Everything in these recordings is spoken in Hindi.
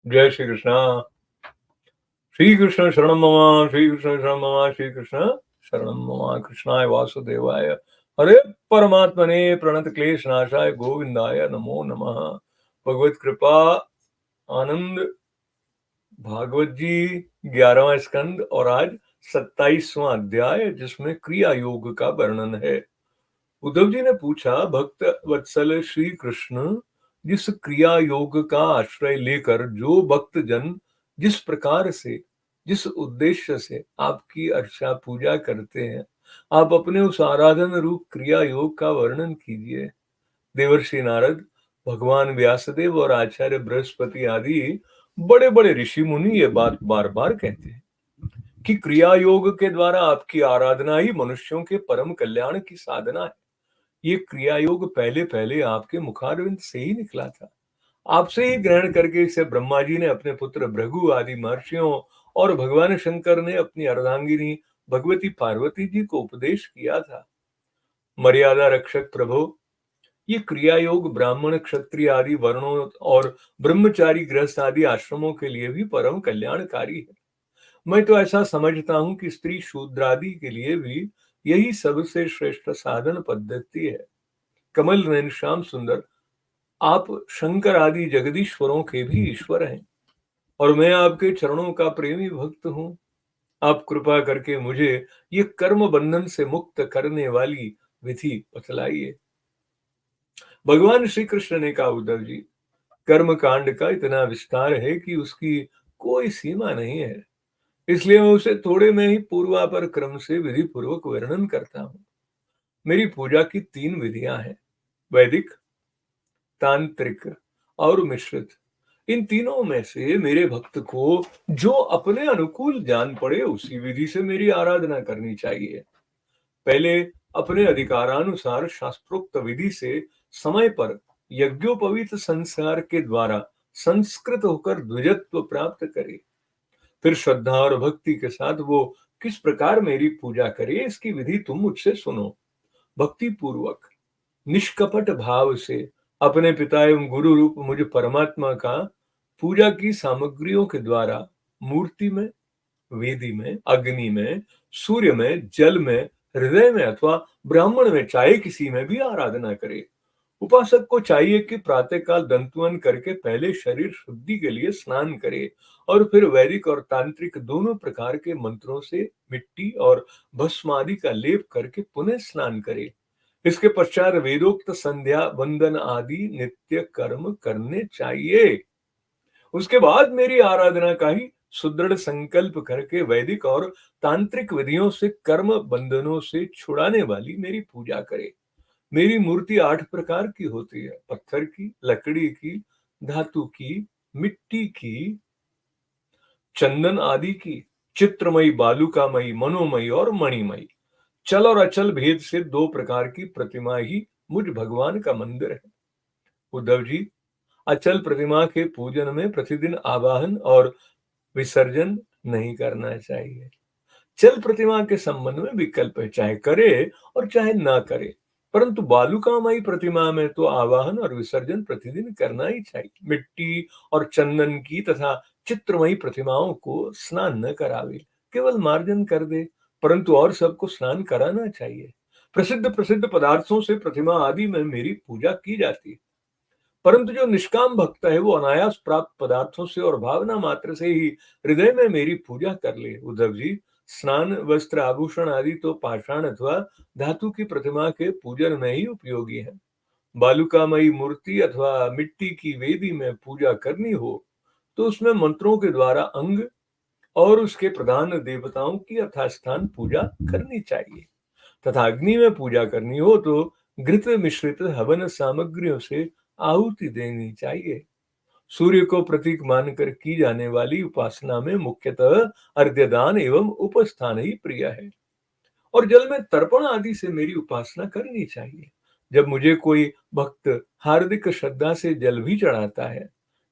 जय श्री कृष्ण। श्री कृष्ण शरणम मम, श्री कृष्ण शरणम मम, श्री कृष्ण शरणम मम। कृष्णाय वासुदेवाय हरे परमात्मने प्रणत क्लेश नाशाय गोविंदाय नमो नमः। भगवत कृपा आनंद भागवत जी 11वां स्कंद और आज 27वां अध्याय, जिसमें क्रिया योग का वर्णन है। उद्धव जी ने पूछा, भक्त वत्सल श्री कृष्ण, जिस क्रिया योग का आश्रय लेकर जो भक्त जन जिस प्रकार से, जिस उद्देश्य से आपकी अर्चा पूजा करते हैं, आप अपने उस आराधन रूप क्रिया योग का वर्णन कीजिए। देवर्षि नारद, भगवान व्यासदेव और आचार्य बृहस्पति आदि बड़े बड़े ऋषि मुनि ये बात बार बार कहते हैं कि क्रिया योग के द्वारा आपकी आराधना ही मनुष्यों के परम कल्याण की साधना है। ये क्रिया योग पहले पहले आपके मुखारविंद से ही निकला था। आपसे ही ग्रहण करके इसे ब्रह्मा जी ने अपने पुत्र भृगु आदि महर्षियों और भगवान शंकर ने अपनी अर्धांगिनी भगवती पार्वती जी को उपदेश किया था। मर्यादा रक्षक प्रभो, ये क्रिया योग ब्राह्मण क्षत्रिय आदि वर्णों और ब्रह्मचारी गृहस्थ आदि आश्रमों के लिए भी परम कल्याणकारी है। मैं तो ऐसा समझता हूँ कि स्त्री शूद्र आदि के लिए भी यही सबसे श्रेष्ठ साधन पद्धति है। कमल नयन श्याम सुंदर, आप शंकर आदि जगदीश्वरों के भी ईश्वर हैं और मैं आपके चरणों का प्रेमी भक्त हूँ। आप कृपा करके मुझे ये कर्म बंधन से मुक्त करने वाली विधि बतलाइए। भगवान श्री कृष्ण ने कहा, उद्धव जी, कर्म कांड का इतना विस्तार है कि उसकी कोई सीमा नहीं है, इसलिए मैं उसे थोड़े में ही पूर्वापर क्रम से विधि पूर्वक वर्णन करता हूँ। मेरी पूजा की 3 विधियां हैं, वैदिक, तांत्रिक और मिश्रित। इन तीनों में से मेरे भक्त को जो अपने अनुकूल जान पड़े उसी विधि से मेरी आराधना करनी चाहिए। पहले अपने अधिकारानुसार शास्त्रोक्त विधि से समय पर यज्ञोपवीत संस्कार के द्वारा संस्कृत होकर द्विजत्व प्राप्त करे। फिर श्रद्धा और भक्ति के साथ वो किस प्रकार मेरी पूजा करे, इसकी विधि तुम मुझसे सुनो। भक्ति पूर्वक निष्कपट भाव से अपने पिता एवं गुरु रूप मुझ परमात्मा का पूजा की सामग्रियों के द्वारा मूर्ति में, वेदी में, अग्नि में, सूर्य में, जल में, हृदय में अथवा ब्राह्मण में, चाहे किसी में भी आराधना करे। उपासक को चाहिए कि प्रातःकाल दंतवन करके पहले शरीर शुद्धि के लिए स्नान करे और फिर वैदिक और तांत्रिक दोनों प्रकार के मंत्रों से मिट्टी और भस्म आदि का लेप करके पुनः स्नान करे। इसके पश्चात वेदोक्त संध्या वंदन आदि नित्य कर्म करने चाहिए। उसके बाद मेरी आराधना का ही सुदृढ़ संकल्प करके वैदिक और तांत्रिक विधियों से कर्म बंधनों से छुड़ाने वाली मेरी पूजा करे। मेरी मूर्ति 8 प्रकार की होती है, पत्थर की, लकड़ी की, धातु की, मिट्टी की, चंदन आदि की, चित्रमयी, बालुकामयी, मनोमयी और मणिमयी। चल और अचल भेद से 2 प्रकार की प्रतिमा ही मुझ भगवान का मंदिर है। उद्धव जी, अचल प्रतिमा के पूजन में प्रतिदिन आवाहन और विसर्जन नहीं करना चाहिए। चल प्रतिमा के संबंध में विकल्प है, चाहे करे और चाहे ना करे, परंतु बालुकामयी प्रतिमा में तो आवाहन और विसर्जन प्रतिदिन करना ही चाहिए। मिट्टी और चंदन की तथा चित्रमयी प्रतिमाओं को स्नान न करावे, केवल मार्जन कर दे, परंतु और सबको स्नान कराना चाहिए। प्रसिद्ध प्रसिद्ध पदार्थों से प्रतिमा आदि में मेरी पूजा की जाती है, परंतु जो निष्काम भक्त है वो अनायास प्राप्त पदार्थों से और भावना मात्र से ही हृदय में मेरी पूजा कर ले। उद्धव जी, स्नान, वस्त्र, आभूषण आदि तो पाषाण अथवा धातु की प्रतिमा के पूजन में ही उपयोगी है। बालुकामयी मूर्ति अथवा मिट्टी की वेदी में पूजा करनी हो तो उसमें मंत्रों के द्वारा अंग और उसके प्रधान देवताओं की यथास्थान पूजा करनी चाहिए, तथा अग्नि में पूजा करनी हो तो घृत मिश्रित हवन सामग्रियों से आहुति देनी चाहिए। सूर्य को प्रतीक मानकर की जाने वाली उपासना में मुख्यतः अर्घ्यदान एवं उपस्थान ही प्रिय है, और जल में तर्पण आदि से मेरी उपासना करनी चाहिए। जब मुझे कोई भक्त हार्दिक श्रद्धा से जल भी चढ़ाता है,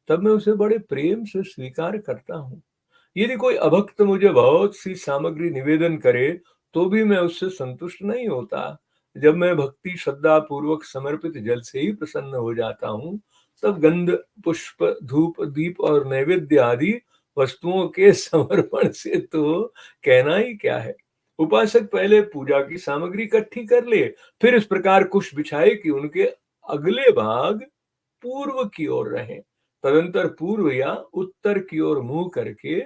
तब मैं उसे बड़े प्रेम से स्वीकार करता हूँ। यदि कोई अभक्त मुझे बहुत सी सामग्री निवेदन करे तो भी मैं उससे संतुष्ट नहीं होता। जब मैं भक्ति श्रद्धा पूर्वक समर्पित जल से ही प्रसन्न हो जाता हूँ, तब गंध, पुष्प, धूप, दीप और नैवेद्य आदि वस्तुओं के समर्पण से तो कहना ही क्या है। उपासक पहले पूजा की सामग्री इकट्ठी कर ले, फिर इस प्रकार कुश बिछाए कि उनके अगले भाग पूर्व की ओर रहें। तदंतर पूर्व या उत्तर की ओर मुंह करके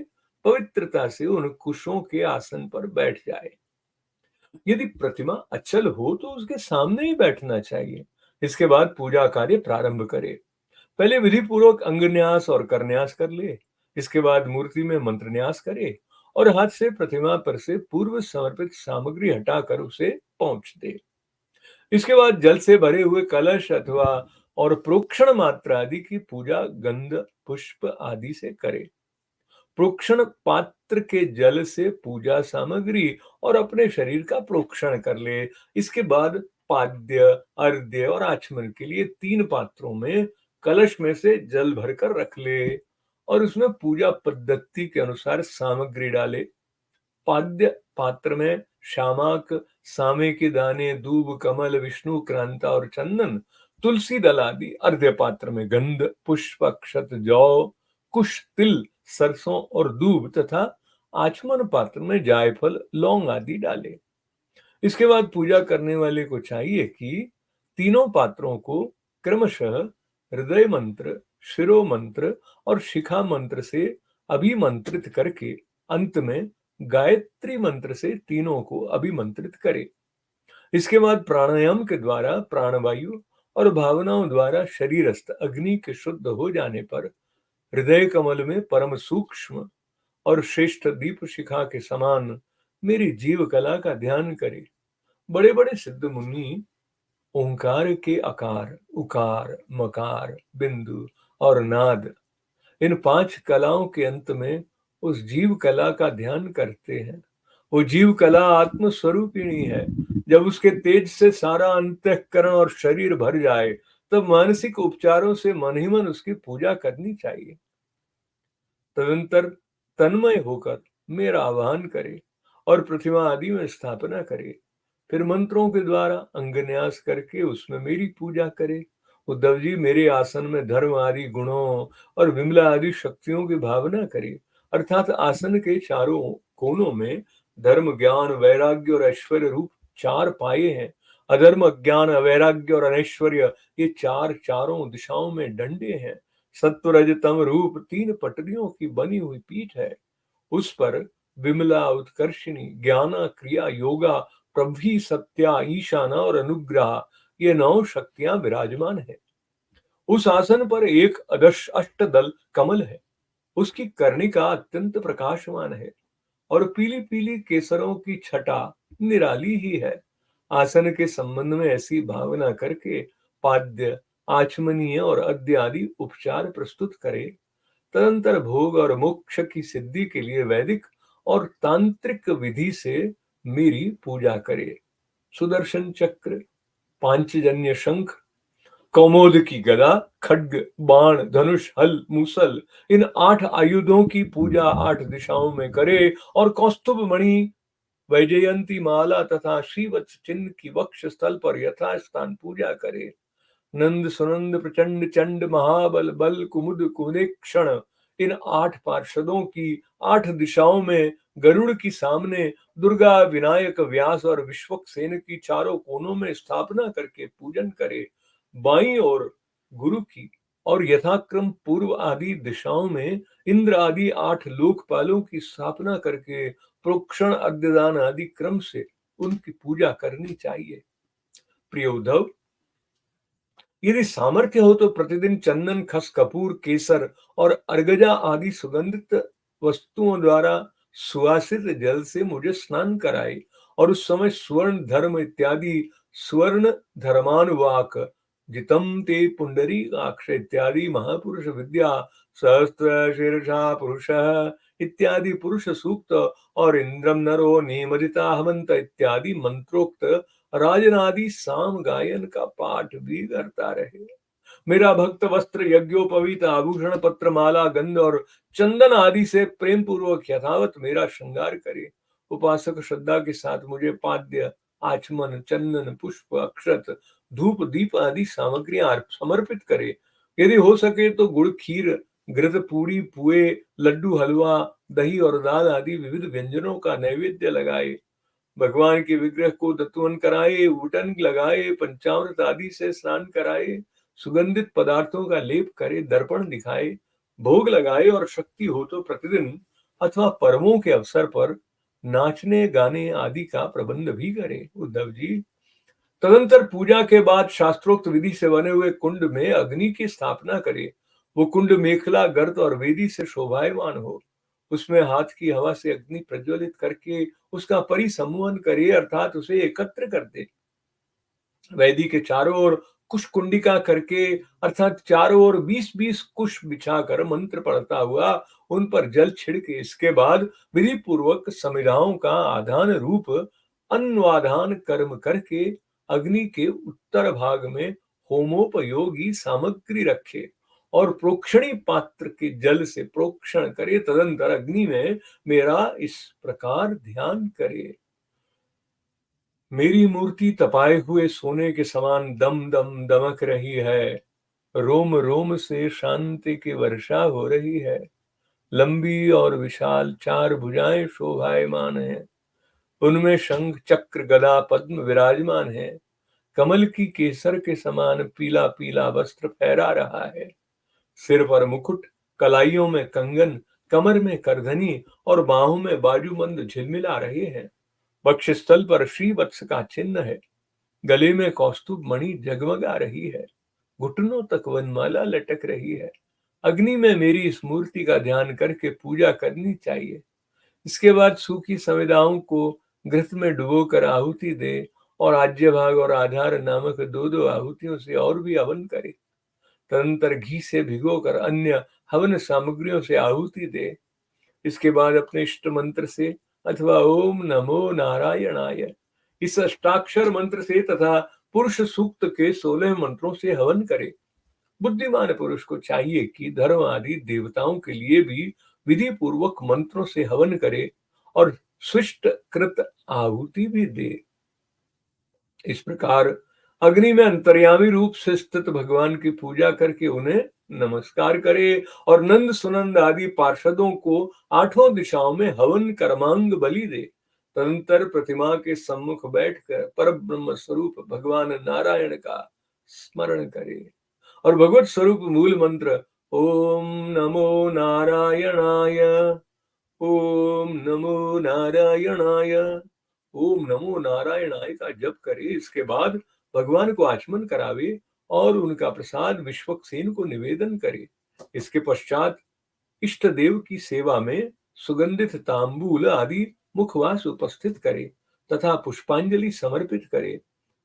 पवित्रता से उन कुशों के आसन पर बैठ जाए। यदि प्रतिमा अचल हो तो उसके सामने ही बैठना चाहिए। इसके बाद पूजा कार्य प्रारंभ करे। पहले विधि पूर्वक अंगन्यास और करन्यास कर ले। इसके बाद मूर्ति में मंत्र न्यास करे और हाथ से प्रतिमा पर से पूर्व समर्पित सामग्री हटाकर उसे पोंछ दे। इसके बाद जल से भरे हुए कलश अथवा और प्रोक्षण मात्र आदि की पूजा गंध, पुष्प आदि से करे। प्रोक्षण पात्र के जल से पूजा सामग्री और अपने शरीर का प्रोक्षण कर ले। इसके बाद पाद्य, अर्घ्य और आचमन के लिए 3 पात्रों में कलश में से जल भरकर रख ले और उसमें पूजा पद्धति के अनुसार सामग्री डाले। पाद्य पात्र में शामाक, सामे के दाने, दूब, कमल, विष्णु क्रांता और चंदन, तुलसी दल आदि। अर्घ्य पात्र में गंध, पुष्प, अक्षत, जौ, कुश, तिल, सरसों और दूब तथा आचमन पात्र में जायफल, लौंग आदि डाले। इसके बाद पूजा करने वाले को चाहिए कि तीनों पात्रों को क्रमशः हृदय मंत्र, शिरो मंत्र और शिखा मंत्र से अभिमंत्रित करके अंत में गायत्री मंत्र से तीनों को अभिमंत्रित करे। इसके बाद प्राणायाम के द्वारा प्राणवायु और भावनाओं द्वारा शरीरस्थ अग्नि के शुद्ध हो जाने पर हृदय कमल में परम सूक्ष्म और श्रेष्ठ दीप शिखा के समान मेरी जीव कला का ध्यान करे। बड़े बड़े सिद्ध मुनि ओंकार के आकार, उकार, मकार, बिंदु और नाद, इन 5 कलाओं के अंत में उस जीव कला का ध्यान करते हैं। वो जीव कला आत्म स्वरूपिणी है। जब उसके तेज से सारा अंतःकरण और शरीर भर जाए तब मानसिक उपचारों से मन ही मन उसकी पूजा करनी चाहिए। तदंतर तन्मय होकर मेरा आह्वान करे और प्रतिमा आदि में स्थापना करे। फिर मंत्रों के द्वारा अंगन्यास करके उसमें मेरी पूजा करे। उद्धव जी मेरे आसन में धर्म आदि गुणों और विमला आदि शक्तियों की भावना करे। अर्थात आसन के चारों कोनों में धर्म, ज्ञान, वैराग्य और ऐश्वर्य रूप 4 पाए हैं। अधर्म, अज्ञान, अवैराग्य और अनैश्वर्य ये चारों दिशाओं में डंडे हैं। सत्व, रज, तम रूप 3 पटरियों की बनी हुई पीठ है। उस पर विमला, उत्कर्षिणी, ज्ञाना, क्रिया, योगा, प्रभि, सत्या, ईशाना और अनुग्रह ये 9 शक्तियां विराजमान है। उस आसन पर एक अष्टदल कमल है। उसकी कर्णिका अत्यंत प्रकाशमान है और पीली पीली केसरों की छटा निराली ही है। आसन के संबंध में ऐसी भावना करके पाद्य, आचमनीय और अद्य आदि उपचार प्रस्तुत करे। तदंतर भोग और मोक्ष की सिद्धि के लिए वैदिक और तांत्रिक विधि से मेरी पूजा करे। सुदर्शन चक्र, पांचजन्य शंख, कौमोद की गदा, खड्ग, बाण, धनुष, हल, मूसल इन 8 आयुधों की पूजा 8 दिशाओं में करे और कौस्तुभ मणि, वैजयंती माला तथा श्रीवत्स चिन्ह की वक्ष स्थल पर यथास्थान पूजा करे। नंद, सुनंद, प्रचंड, चंड, महाबल, बल, कुमुद, कुमुदेक्षण इन 8 पार्षदों की 8 दिशाओं में गरुड़ की सामने, दुर्गा, विनायक, व्यास और विश्वक्सेन की चारों कोनों में स्थापना करके पूजन करे। बाईं ओर गुरु की और यथाक्रम पूर्व आदि दिशाओं में इंद्र आदि 8 लोकपालों की स्थापना करके प्रोक्षण, अद्यदान आदि क्रम से उनकी पूजा करनी चाहिए। प्रिय उद्धव, यदि सामर्थ्य हो तो प्रतिदिन चंदन, खस, कपूर, केसर और अर्गजा आदि सुगंधित वस्तुओं द्वारा सुवासित जल से मुझे स्नान कराए और उस समय स्वर्ण धर्म इत्यादि स्वर्ण धर्मानुवाक, जितम ते पुंडरी अक्ष इत्यादि महापुरुष विद्या, सहस्त्र शीर्षा पुरुष इत्यादि पुरुष सूक्त और इंद्रम नरो नियमदिता हमंत इत्यादि मंत्रोक्त राजनादि साम गायन का पाठ भी करता रहे। मेरा भक्त वस्त्र, यज्ञोपवीत, आभूषण, पत्र, माला, गंध और चंदन आदि से प्रेम पूर्वक यथावत मेरा श्रृंगार करे। उपासक श्रद्धा के साथ मुझे पाद्य, आचमन, चंदन, पुष्प, अक्षत, धूप, दीप आदि सामग्रियां समर्पित करे। यदि हो सके तो गुड़, खीर, घृत, पूरी, पुए, लड्डू, हलवा, दही और दाल आदि विविध व्यंजनों का नैवेद्य लगाए। भगवान के विग्रह को दत्तवन कराए, उटन लगाए, पंचामृत आदि से स्नान कराए, सुगंधित पदार्थों का लेप करे, दर्पण दिखाए, भोग लगाए और शक्ति हो तो प्रतिदिन अथवा पर्वों के अवसर पर नाचने गाने आदि का प्रबंध भी करे। उद्धव जी, तदंतर पूजा के बाद शास्त्रोक्त विधि से बने हुए कुंड में अग्नि की स्थापना करे। वो कुंड मेखला, गर्त और वेदी से शोभायमान हो। उसमें हाथ की हवा से अग्नि प्रज्वलित करके उसका परिसंवन करे, अर्थात उसे एकत्र कर दे। वेदी के चारों ओर कुश कुंडिका करके, अर्थात चारों ओर 20-20 कुश बिछाकर मंत्र पढ़ता हुआ उन पर जल छिड़के। इसके बाद विधि पूर्वक समिधाओं का आधान रूप अन्वाधान कर्म करके अग्नि के उत्तर भाग में होमोपयोगी सामग्री रखे और प्रोक्षणी पात्र के जल से प्रोक्षण करे। तदंतर अग्नि में मेरा इस प्रकार ध्यान करे। मेरी मूर्ति तपाए हुए सोने के समान दम दम दमक रही है। रोम रोम से शांति की वर्षा हो रही है। लंबी और विशाल 4 भुजाएं शोभायमान हैं। उनमें शंख, चक्र, गदा, पद्म विराजमान है। कमल की केसर के समान पीला पीला वस्त्र फहरा रहा है। सिर पर मुकुट, कलाइयों में कंगन, कमर में करधनी और बाहों में बाजूबंद झिलमिला रहे हैं। वक्षस्थल पर श्रीवत्स का चिन्ह है। गले में कौस्तुभ मणि जगमगा रही है। घुटनों तक वनमाला लटक रही है। अग्नि में मेरी इस मूर्ति का ध्यान करके पूजा करनी चाहिए। इसके बाद सूखी संविदाओं को घृत में डुबोकर आहुति दे और आज्य भाग और आधार नामक 2-2 आहुतियों से और भी हवन करे। तदंतर घी से भिगोकर अन्य हवन सामग्रियों से आहुति दे। इसके बाद अपने इष्ट मंत्र से अथवा ओम नमो नारायणाय इस अष्टाक्षर मंत्र से तथा पुरुष सूक्त के 16 मंत्रों से हवन करे। बुद्धिमान पुरुष को चाहिए कि धर्म आदि देवताओं के लिए भी विधि पूर्वक मंत्रों से हवन करे और स्विष्ट कृत आहुति भी दे। इस प्रकार अग्नि में अंतर्यामी रूप से स्थित भगवान की पूजा करके उन्हें नमस्कार करे और नंद सुनंद आदि पार्षदों को 8 दिशाओं में हवन कर्मांग बलि दे। तदंतर प्रतिमा के सम्मुख बैठकर पर ब्रह्म स्वरूप भगवान नारायण का स्मरण करे और भगवत स्वरूप मूल मंत्र ओम नमो नारायणाय, ओम नमो नारायणाय, ओम नमो नारायणाय का जप करे। इसके बाद भगवान को आचमन करावे और उनका प्रसाद विश्वक्सेन को निवेदन करे। इसके पश्चात इष्ट देव की सेवा में सुगंधित तांबूल आदि मुखवास उपस्थित करे तथा पुष्पांजलि समर्पित करे।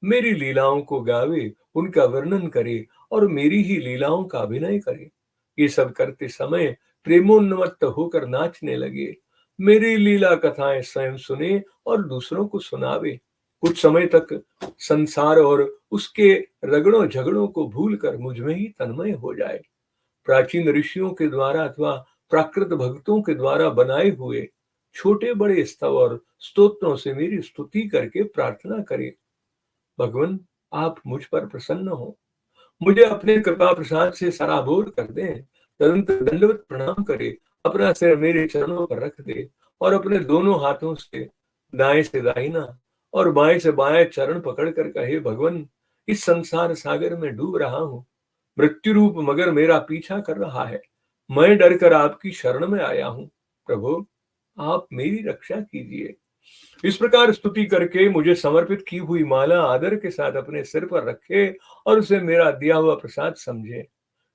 मेरी लीलाओं को गावे, उनका वर्णन करे और मेरी ही लीलाओं का अभिनय करे। ये सब करते समय प्रेमोन्मत्त होकर नाचने लगे। मेरी लीला कथाएं स्वयं सुने और दूसरों को सुनावे। कुछ समय तक संसार और उसके रगड़ों झगड़ों को भूलकर मुझ में ही तन्मय हो जाए। प्राचीन ऋषियों के द्वारा अथवा प्राकृत भक्तों के द्वारा बनाए हुए छोटे बड़े स्तव और स्तोत्रों से मेरी स्तुति करके प्रार्थना करे। भगवान, आप मुझ पर प्रसन्न हो, मुझे अपने कृपा प्रसाद से सराबोर कर दें। तदंतर दंडवत प्रणाम करे, अपना सिर मेरे चरणों पर रख दे और अपने दोनों हाथों से दाएं से दाहिना और बाएं से बाएं चरण पकड़कर कहे, भगवान, इस संसार सागर में डूब रहा हूं। मृत्यु रूप मगर मेरा पीछा कर रहा है। मैं डर कर आपकी शरण में आया हूं। प्रभु, आप मेरी रक्षा कीजिए। इस प्रकार स्तुति करके मुझे समर्पित की हुई माला आदर के साथ अपने सिर पर रखे और उसे मेरा दिया हुआ प्रसाद समझे।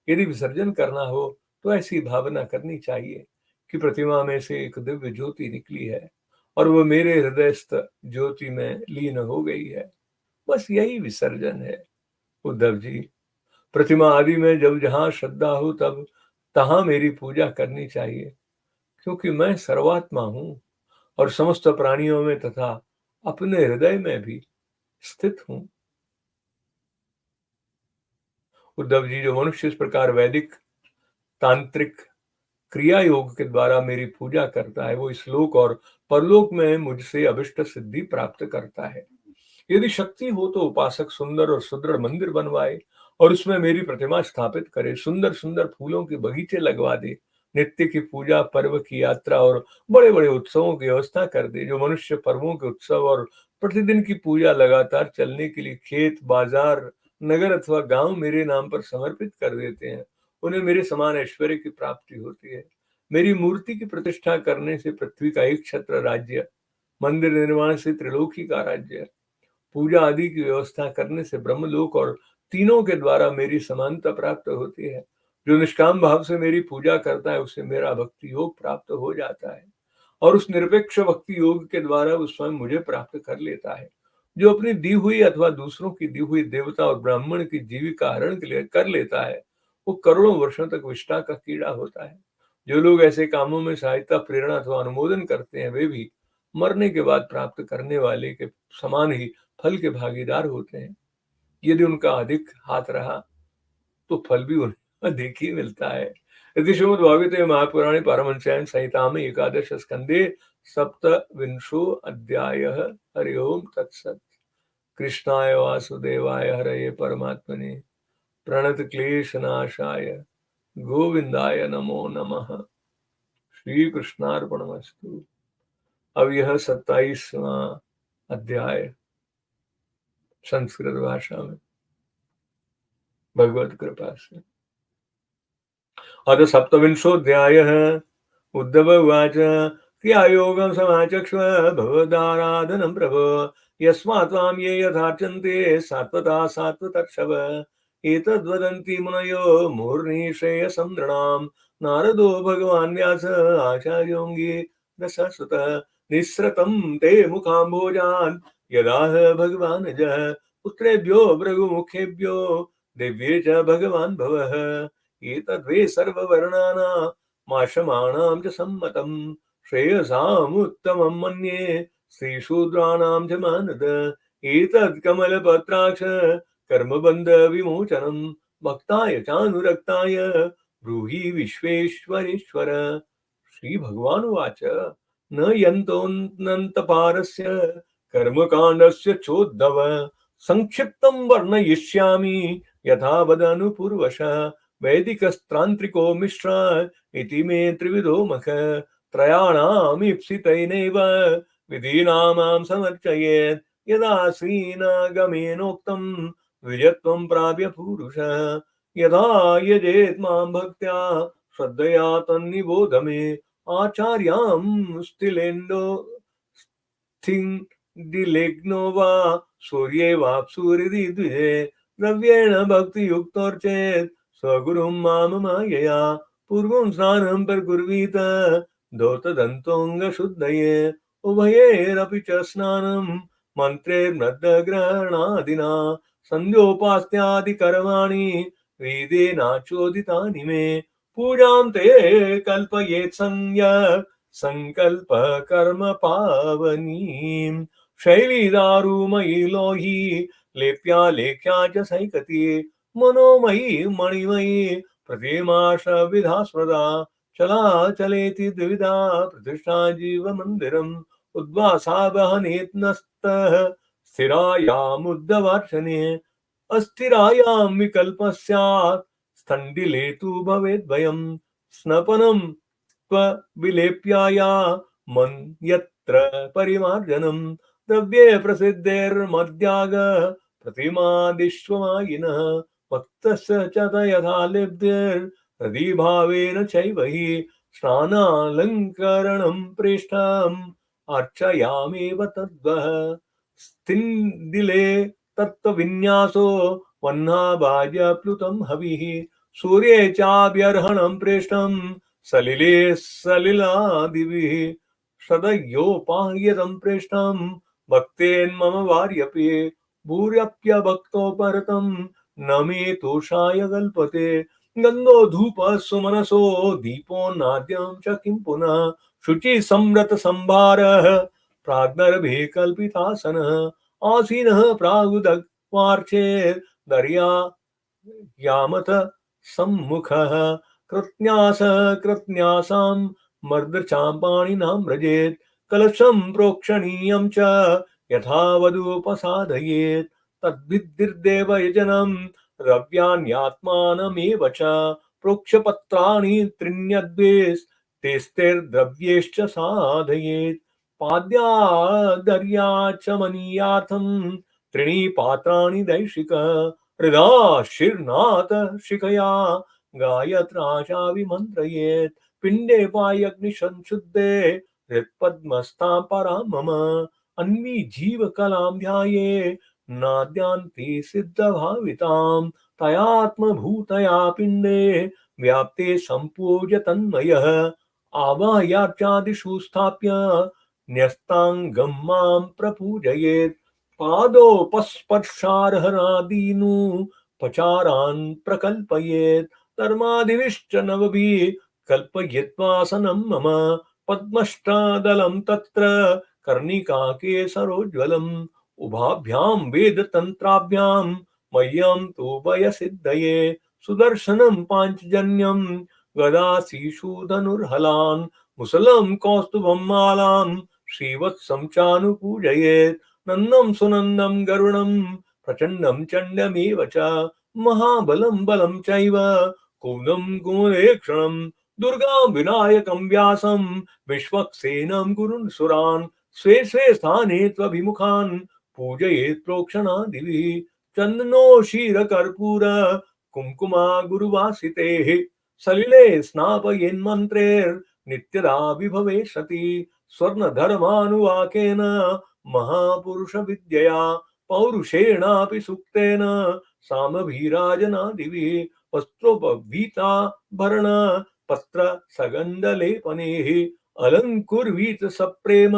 यदि विसर्जन करना हो तो ऐसी भावना करनी चाहिए कि प्रतिमा में से एक दिव्य ज्योति निकली है और वह मेरे हृदयस्थ ज्योति में लीन हो गई है। बस यही विसर्जन है। उद्धव जी, प्रतिमा आदि में जब जहां श्रद्धा हो तब तहां मेरी पूजा करनी चाहिए, क्योंकि मैं सर्वात्मा हूं और समस्त प्राणियों में तथा अपने हृदय में भी स्थित हूं। उद्धव जी, जो मनुष्य इस प्रकार वैदिक तांत्रिक क्रिया योग के द्वारा मेरी पूजा करता है, वो इस लोक और परलोक में मुझसे अभिष्ट सिद्धि प्राप्त करता है। यदि शक्ति हो तो उपासक सुंदर और सुदृढ़ मंदिर बनवाए और उसमें मेरी प्रतिमा स्थापित करे, सुंदर सुंदर फूलों के बगीचे लगवा दे, नित्य की पूजा, पर्व की यात्रा और बड़े बड़े उत्सवों की व्यवस्था कर दे। जो मनुष्य पर्वों के उत्सव और प्रतिदिन की पूजा लगातार चलने के लिए खेत, बाजार, नगर अथवा गांव मेरे नाम पर समर्पित कर देते हैं, उन्हें मेरे समान ऐश्वर्य की प्राप्ति होती है। मेरी मूर्ति की प्रतिष्ठा करने से पृथ्वी का एक छत्र राज्य, मंदिर निर्माण से त्रिलोकी का राज्य, पूजा आदि की व्यवस्था करने से ब्रह्मलोक और तीनों के द्वारा मेरी समानता प्राप्त होती है। जो निष्काम भाव से मेरी पूजा करता है उसे मेरा भक्ति योग प्राप्त हो जाता है, और उस निरपेक्ष भक्ति योग के द्वारा वो स्वयं मुझे प्राप्त कर लेता है। जो अपनी दी हुई अथवा दूसरों की दी हुई देवता और ब्राह्मण की जीविका हरण के लिए कर लेता है, वो करोड़ों वर्षों तक विष्ठा का कीड़ा होता है। जो लोग ऐसे कामों में सहायता, प्रेरणा अथवा अनुमोदन करते हैं, वे भी मरने के बाद प्राप्त करने वाले के समान ही फल के भागीदार होते हैं। यदि उनका अधिक हाथ रहा तो फल भी उन्हें अधिक ही मिलता है। इति श्रीमद्भागवते महापुराणे पारमहंस्यां संहितायां एकादश स्कंदे सप्तविंशो अध्यायः। हरि ओम तत्सत्। कृष्णाय वासुदेवाय हरये परमात्मने प्रणत क्लेशनाशाय गोविंदाय नमो नमः। श्री कृष्णार्पणमस्तु। अब यह 27वां अध्याय संस्कृत भाषा में भगवत कृपा से। अथ सप्तविंशोऽध्यायः। उद्धव उवाच क्रियायोगं समाचक्ष्व भगवदाराधनं प्रभो यस्मात् त्वां ये यथार्चन्ते सात्वता सात्वतर्षभ एतद्वदन्ति मुनयो मूर्ध्नि नृणाम् नारदो भगवान् व्यास आचार्योऽङ्गी दशसुतः निःसृतं ते मुखाम्भोजान् यदाह भगवान् जः पुत्रेभ्यो भृगुमुखेभ्यो दिव्ये च भगवान् भवः एतद्वे सर्ववर्णानामाशमाणां च सम्मतं श्रेयसामुत्तमं मन्ये श्रीशूद्राणां च मानद एतत् कमलपत्राक्ष कर्मबन्धविमोचनं भक्ताय चानुरक्ताय ब्रूहि विश्वेश्वरेश्वर। श्री भगवान उवाच न यन्तोऽनन्तपारस्य कर्मकाण्डस्य चोद्धव संक्षिप्तं वर्णयिष्यामि यथा वदनुपूर्वशः वैदिकस्त्रान्त्रिको मिश्र इति मे त्रिविधो मख त्रयाणामीप्सितैनेव विधीनामां समर्चयेत् यदासीनागमेनोक्तं द्विजत्वं प्राप्य पुरुषः यथा यजेत् मां भक्त्या श्रद्धया तन्निबोध मे आचार्यां स्थिलेन्दो स्थिङ्दिलेग्नो वा सूर्ये वाप्सुरिति द्विजे द्रव्येण भक्तियुक्तोर्चेत् स्वगुरुं मां मायया पूर्वं स्नानं प्रकुर्वीत धौतदन्तोऽङ्गशुद्धये उभयेरपि च स्नानं मन्त्रेर्मद्ग्रहणादिना सन्ध्योपास्त्यादिकर्माणि वेदेनाचोदितानि मे पूजां ते कल्पयेत् संकल्प कर्म पावनीं शैलीदारुमयी लोही लेप्या लेख्या च सैकती मनोमयी मणिमयी प्रतिमाश विधा स्मृता चला चलेति द्विविधा प्रतिष्ठा जीव मंदिरम उद्वासा वहनेत्नस्तः स्थिरायामुद्दवार्चने अस्थिरायां विकल्पस्यात् स्थण्डिले तु भवेद्वयम् स्नपनं त्वविलेप्याया मन्यत्र परिमार्जनम् द्रव्ये प्रसिद्धेर्मद्याग प्रतिमादिष्वमायिनः भक्तस्य च यथा लिब्धिर्प्रतिभावेन चैव हि स्नानालङ्करणं प्रेष्ठम् अर्चयामेव तद्वः स्थिन्दिले तत्त्वविन्यासो वह्नाभाज्यप्लुतं हविः सूर्ये चाभ्यर्हणं प्रेष्ठं सलिले सलिलादिभिः सदयोपाह्यतं प्रेष्ठं भक्तेन्मम वार्यपि भूर्यप्यभक्तोपरतं न मे तोषाय कल्पते गन्धो धूप सुमनसो दीपो नाद्यं च किं पुनः शुचि सम्रत संभारः प्राग्नर्भे कल्पितासनः आसीनः प्रागुदग्वार्चे दर्या यामथ सम्मुखः कृत्न्यास कृत्न्यासां मर्दचां पाणिनां व्रजेत् कलशं प्रोक्षणीयं च यथा वधूपसाधयेत् तद्विद्धिर्देवयजनं द्रव्यान्यात्मानमेव च प्रोक्षपत्राणि त्रिण्यद्वेस्तेस्तेर्द्रव्येश्च साधयेत् पाद्यादर्या च मनीयार्थं त्रीणि पात्राणि दैशिक हृदा शीर्णात शिखया गायत्रा चाभिमन्त्रयेत् पिण्डे वायग्निसंशुद्धे हृत्पद्मस्तां परां मम अन्वी जीवकलां ध्याये नाद्यान्ते सिद्धभावितां तयात्मभूतया पिण्डे व्याप्ते सम्पूज्य तन्मयः आवाह्यार्चादिषु स्थाप्य न्यस्ताङ्गं मां प्रपूजयेत् पादोपस्पर्शार्हनादीनु प्रकल्पयेत् धर्मादिविश्च नवभिः कल्पयित्वासनं मम पद्मष्टदलं तत्र कर्णिकाकेसरोज्ज्वलम् उभाभ्यां वेदतन्त्राभ्यां मह्यं तु भयसिद्धये सुदर्शनं पाञ्चजन्यं गदासीषूधनुर्हलान् मुसलं कौस्तुभं मालां श्रीवत्सं चानुपूजयेत् नन्दं सुनन्दं गरुडं प्रचण्डं चण्डमेव च महाबलं बलं चैव कुमुदं कुमुदेक्षणं दुर्गां विनायकं व्यासं विश्वक्सेनं गुरुन् सुरान् स्वे स्वे स्थाने त्वभिमुखान् पूजयेत् प्रोक्षणादिभिः चन्दनो क्षीरकर्पूर कुङ्कुमा गुरुवासितेः सलिले स्नापयेन्मन्त्रेर्नित्यदा विभवे सति स्वर्णधर्मानुवाकेन महापुरुषविद्यया पौरुषेणापि सूक्तेन सामभिराजनादिभिः वस्त्रोपवीताभरण पत्र सगन्धलेपनेः अलङ्कुर्वीत सप्रेम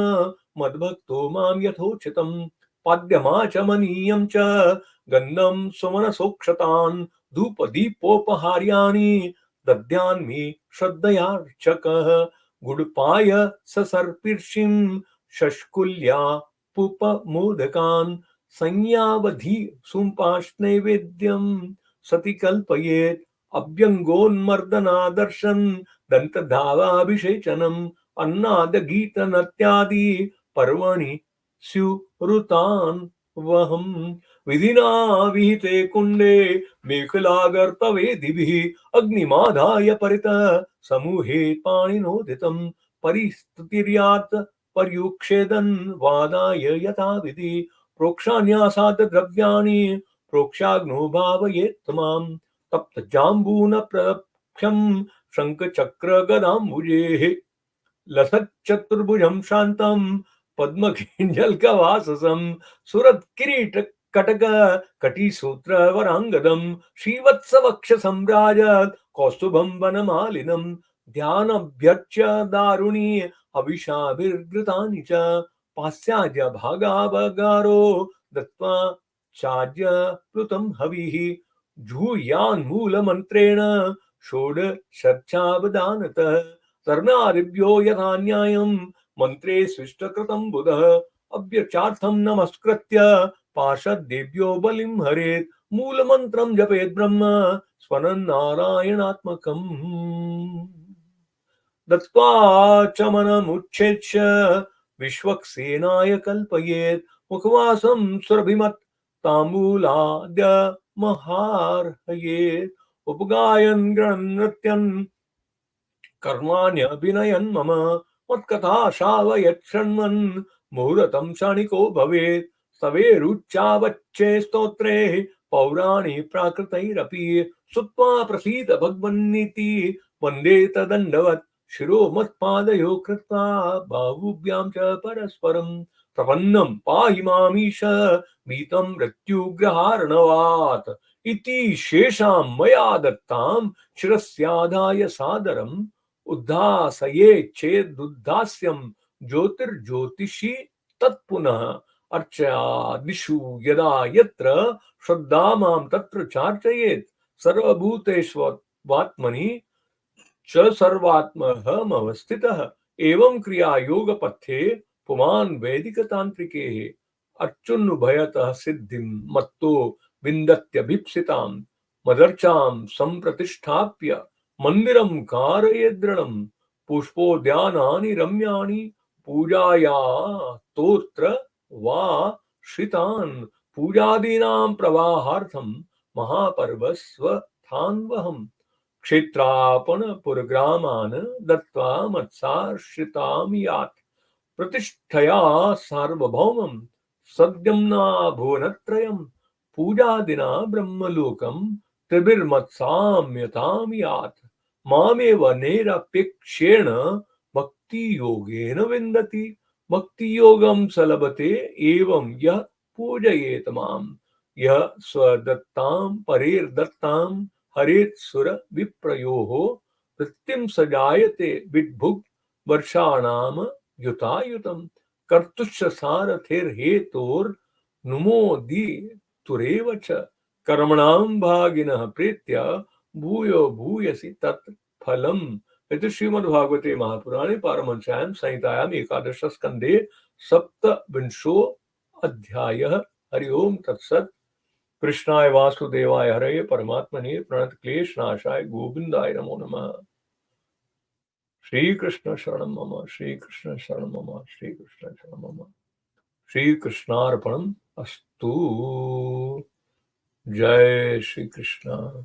मद्भक्तो मां यथोचितं पाद्यमाचमनीयं च गन्धं सुमनसोक्षतान् धूपदीपोपहार्याणि दद्यान्मि श्रद्धयार्चकः गुडपाय ससर्पिर्षिं शष्कुल्या पुपमोदकान् संयावधि सुम्पाश्नैवेद्यं सति कल्पयेत् अभ्यङ्गोन्मर्दनादर्शन् दन्तधावाभिषेचनम् अन्नादगीतनत्यादि पर्वणि स्युरुतान् वहम् विधिना विहिते कुण्डे मेखलागर्तवेदिभिः अग्निमाधाय परितः समूहे पाणिनोदितं परिस्तुतिर्यात् पर्युक्षेदन् वादाय यथाविधि प्रोक्षान्यासाद द्रव्याणि प्रोक्षाग्नो भावयेत् मां तप्तजाम्बूनप्रभ्यं शङ्खचक्रगदाम्बुजेः लसच्चतुर्भुजं शान्तं पद्मकिञ्जल्कवाससं सुरत्किरीटकटक कटिसूत्रवराङ्गदं श्रीवत्सवक्षसम्राजत् कौस्तुभं वनमालिनं ध्यानभ्यर्च्य दारुणी अविशाभिर्घृतानि च पास्याज्य भागावगारो दत्त्वा चाज्य प्लुतं हविः जूयान्मूलमन्त्रेण षोडशर्चावदानतः कर्णादिभ्यो यथा न्यायं मन्त्रे स्विष्टकृतं बुधः अव्यचार्थं नमस्कृत्य पार्षदेभ्यो बलिं हरेत् मूलमन्त्रं जपेत् ब्रह्म स्वनन्नारायणात्मकम् दत्त्वा च मनमुच्छेत्य विश्वक्सेनाय कल्पयेत् मुखवासं सुरभिमत् ताम्बूलाद्य महार्हयेत् उपगायन् गृह्णन् नृत्यन् कर्माण्यभिनयन् मम मत्कथा श्रावयत् शृण्वन् मुहूर्तं क्षणिको भवेत् स्तवेरुच्चावच्चे स्तोत्रे पौराणि प्राकृतैरपि श्रुत्वा प्रसीद भगवन्निति वन्दे तदण्डवत् शिरो मत्पादयो कृत्वा बाहुभ्यां च परस्परं प्रपन्नं पाहि मामीश भीतं मृत्युग्रहार्णवात् इति शेषां मया दत्तां शिरस्याधाय सादरम् उद्धासये चेदुद्धास्यं ज्योतिर्ज्योतिषी तत्पुनः अर्चयादिषु यदा यत्र श्रद्धा मां तत्र चार्चयेत् सर्वभूतेष्वात्मनि च सर्वात्महमवस्थितः एवं क्रिया योगपथ्ये पुमान् वैदिकतान्त्रिकेः अर्चुन्नुभयतः सिद्धिं मत्तो विन्दत्यभीप्सितां मदर्चां सम्प्रतिष्ठाप्य मन्दिरं कारयेद्दृढं पुष्पोद्यानानि रम्याणि पूजाया स्तोत्र वा श्रितान् पूजादीनां प्रवाहार्थं महापर्वस्वथान्वहम् क्षेत्रापण पुरग्रामान् दत्त्वा मत्साश्रितां यात् प्रतिष्ठया सार्वभौमं सद्यं न भुवनत्रयं पूजादिना ब्रह्मलोकं त्रिभिर्मत्साम्यतां यात् मामेव निरपेक्षेण भक्ति योगेन विन्दति भक्ति योगं सलभते एवं यः पूजयेत माम यह स्वदत्तां परेर्दत्तां हरेत् सुर विप्रयोः वृत्तिं सजायते विद्भुग् वर्षाणाम युतायुतं कर्तुश्च सारथिर्हेतोर्नुमोदि तुरेव च कर्मणां भागिनः प्रीत्य भूयो भूयसि तत् फलम् इति श्रीमद्भागवते महापुराणे पारमहंस्यां संहितायाम् एकादश स्कन्धे सप्तविंशो अध्यायः। हरि ओम तत्सत्। कृष्णाय वासुदेवाय हरये परमात्मने प्रणतक्लेशनाशाय गोविन्दाय नमो नमः। श्री कृष्ण शरणं मम, श्री कृष्ण शरणं मम, श्री कृष्ण शरणं मम। श्री कृष्णार्पणम् अस्तु। जय श्री कृष्ण।